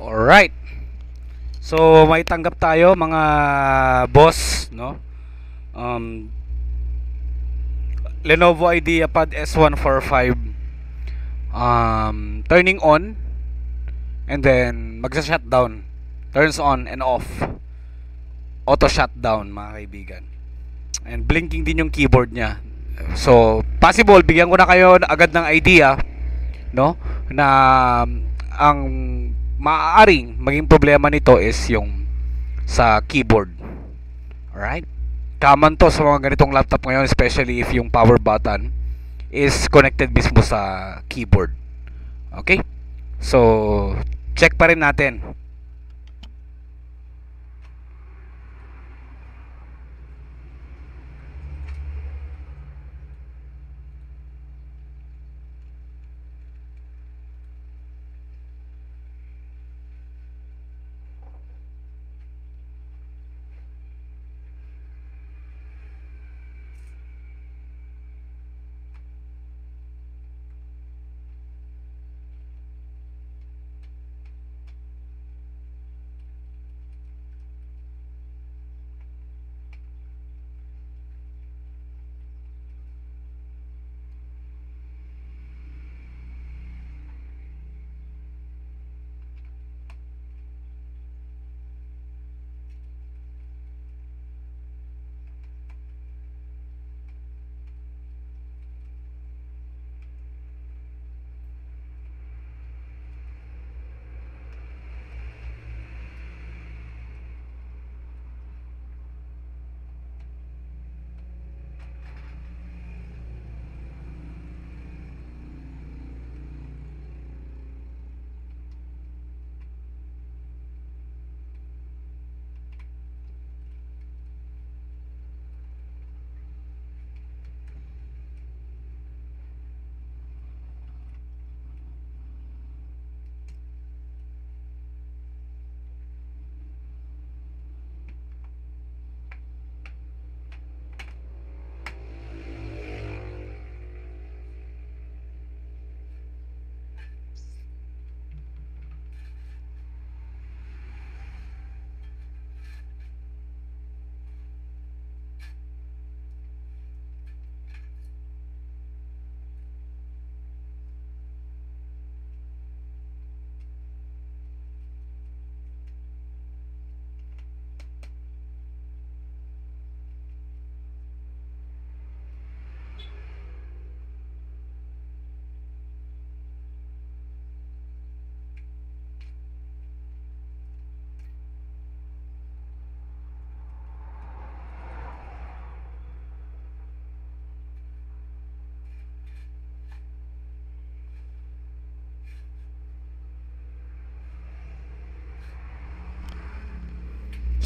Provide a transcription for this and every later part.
Alright. So, may tanggap tayo mga boss, no? Um, Lenovo IdeaPad S145 turning on and then magsa-shutdown. Turns on and off. Auto shutdown, mga kaibigan. And blinking din yung keyboard niya. So, possible bigyan ko na kayo agad ng idea, no? Na ang maaaring maging problema nito is yung sa keyboard. Alright? Common to sa mga ganitong laptop ngayon, especially if yung power button is connected mismo sa keyboard. Okay? So, check pa rin natin.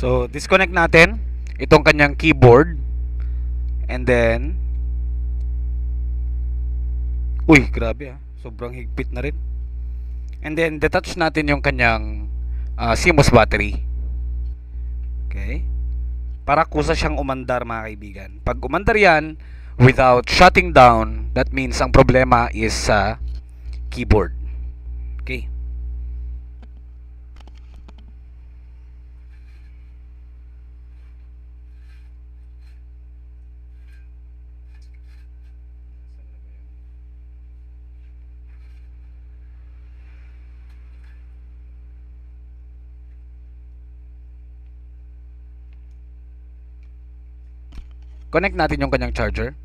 So, disconnect natin itong kanyang keyboard and then uy, grabe sobrang higpit na rin. And then detach natin yung kanyang CMOS battery. Okay? Para kusa siyang umandar, mga kaibigan. Pag umandar yan without shutting down, that means ang problema is sa keyboard. Okay? Connect natin yung kanyang charger.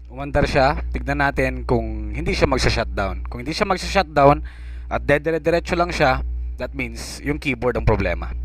Umandar siya. Tignan natin kung hindi siya magsa-shutdown. Kung hindi siya magsa-shutdown at dire-diretso lang siya, that means yung keyboard ang problema.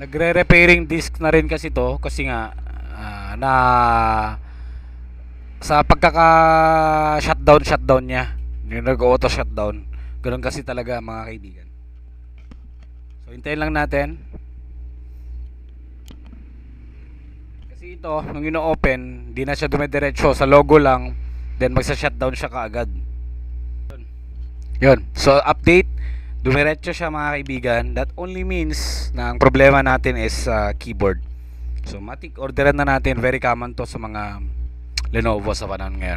Nagre-repairing disk na rin kasi to kasi nga na sa pagkaka-shutdown niya, yung nag-auto shutdown. Ganun kasi talaga mga kaibigan. So hintayin lang natin. Kasi ito, nung ino-open, di na siya dumidiretso sa logo lang, then magsa-shutdown siya kaagad. Yun. So update, dumiretso siya mga kaibigan. That only means na ang problema natin is keyboard. So matik orderan na natin, very common to sa mga Lenovo sa panahon ngayon.